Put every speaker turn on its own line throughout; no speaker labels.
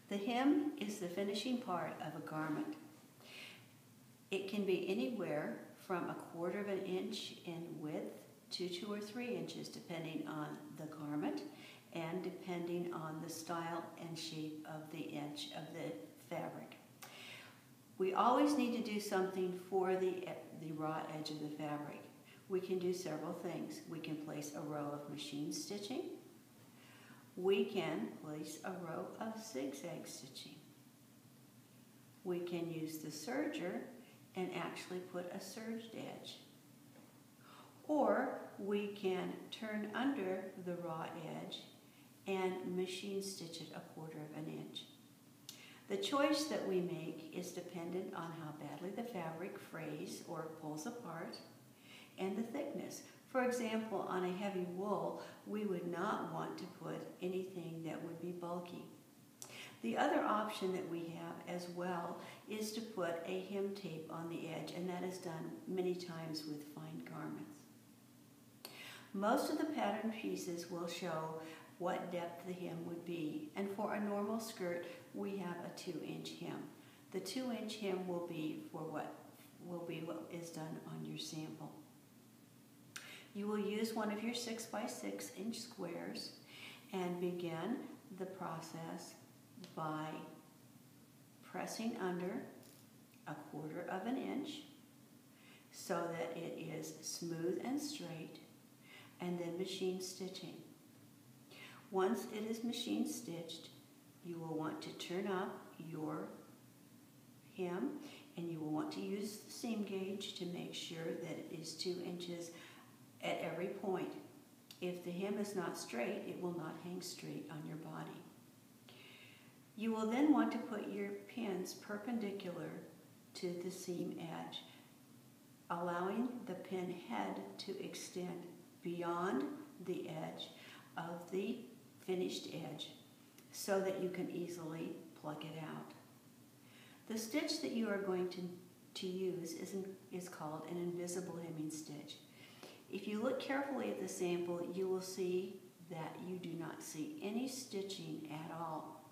The hem is the finishing part of a garment. It can be anywhere from 1/4 of an inch in width to 2 or 3 inches, depending on the garment and depending on the style and shape of the edge of the fabric. We always need to do something for the raw edge of the fabric. We can do several things. We can place a row of machine stitching. We can place a row of zigzag stitching. We can use the serger and actually put a serged edge. Or we can turn under the raw edge and machine stitch it 1/4 of an inch. The choice that we make is dependent on how badly the fabric frays or pulls apart and the thickness. For example, on a heavy wool, we would not want to put anything that would be bulky. The other option that we have as well is to put a hem tape on the edge, and that is done many times with fine garments. Most of the pattern pieces will show what depth the hem would be, and for a normal skirt, we have a 2-inch hem. The 2-inch hem will be what is done on your sample. You will use one of your 6 by 6 inch squares and begin the process by pressing under 1/4 of an inch so that it is smooth and straight, and then machine stitching. Once it is machine stitched, you will want to turn up your hem, and you will want to use the seam gauge to make sure that it is 2 inches at every point. If the hem is not straight, it will not hang straight on your body. You will then want to put your pins perpendicular to the seam edge, allowing the pin head to extend beyond the edge of the finished edge so that you can easily pluck it out. The stitch that you are going to use is called an invisible hemming stitch. If you look carefully at the sample, you will see that you do not see any stitching at all.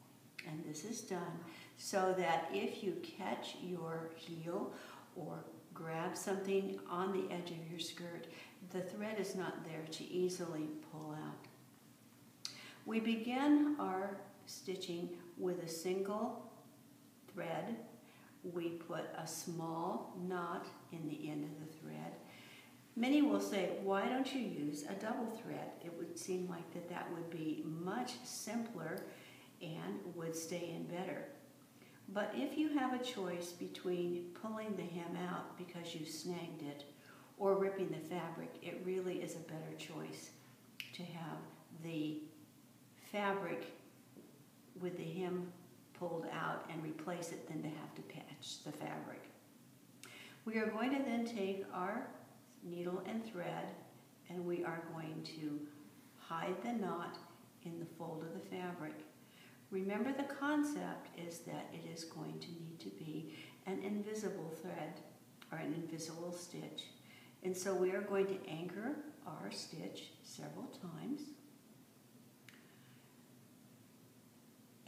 And this is done so that if you catch your heel or grab something on the edge of your skirt, the thread is not there to easily pull out. We begin our stitching with a single thread. We put a small knot in the end of the thread. Many will say, why don't you use a double thread? It would seem like that would be much simpler and would stay in better. But if you have a choice between pulling the hem out because you snagged it or ripping the fabric, it really is a better choice to have the fabric with the hem pulled out and replace it than to have to patch the fabric. We are going to then take our needle and thread, and we are going to hide the knot in the fold of the fabric. Remember, the concept is that it is going to need to be an invisible thread or an invisible stitch. And so we are going to anchor our stitch several times.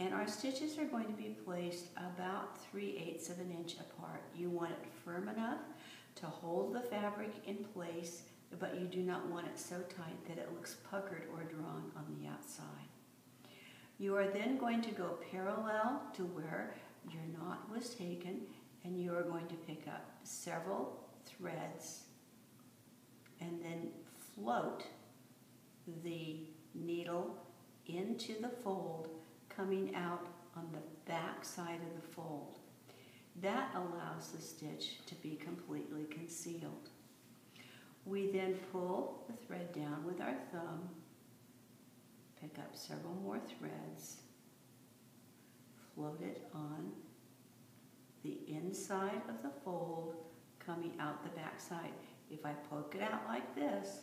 And our stitches are going to be placed about 3/8 of an inch apart. You want it firm enough to hold the fabric in place, but you do not want it so tight that it looks puckered or drawn on the outside. You are then going to go parallel to where your knot was taken, and you are going to pick up several threads and then float the needle into the fold, coming out on the back side of the fold. That allows the stitch to be completely concealed. We then pull the thread down with our thumb, pick up several more threads, float it on the inside of the fold, coming out the back side. If I poke it out like this,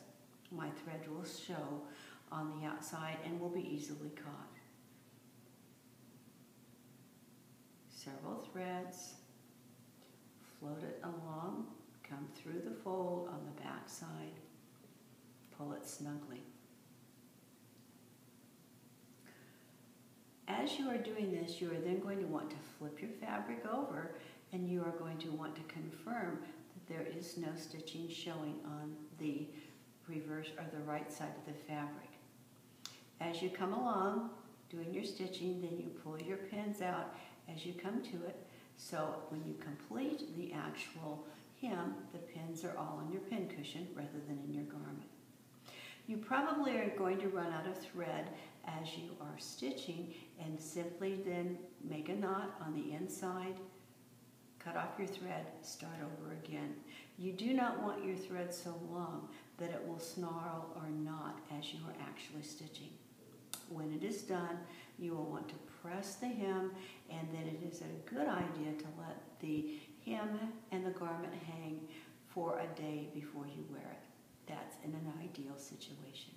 my thread will show on the outside and will be easily caught. Several threads, float it along, come through the fold on the back side, pull it snugly. As as you are doing this, you are then going to want to flip your fabric over, and you are going to want to confirm that there is no stitching showing on the reverse or the right side of the fabric. As you come along doing your stitching, then you pull your pins out as you come to it. So when you complete the actual hem, the pins are all on your pin cushion rather than in your garment. You probably are going to run out of thread as you are stitching, and simply then make a knot on the inside, cut off your thread, start over again. You do not want your thread so long that it will snarl or knot as you are actually stitching. When it is done, you will want to press the hem, and then it is a good idea to let the hem and the garment hang for a day before you wear it. That's in an ideal situation.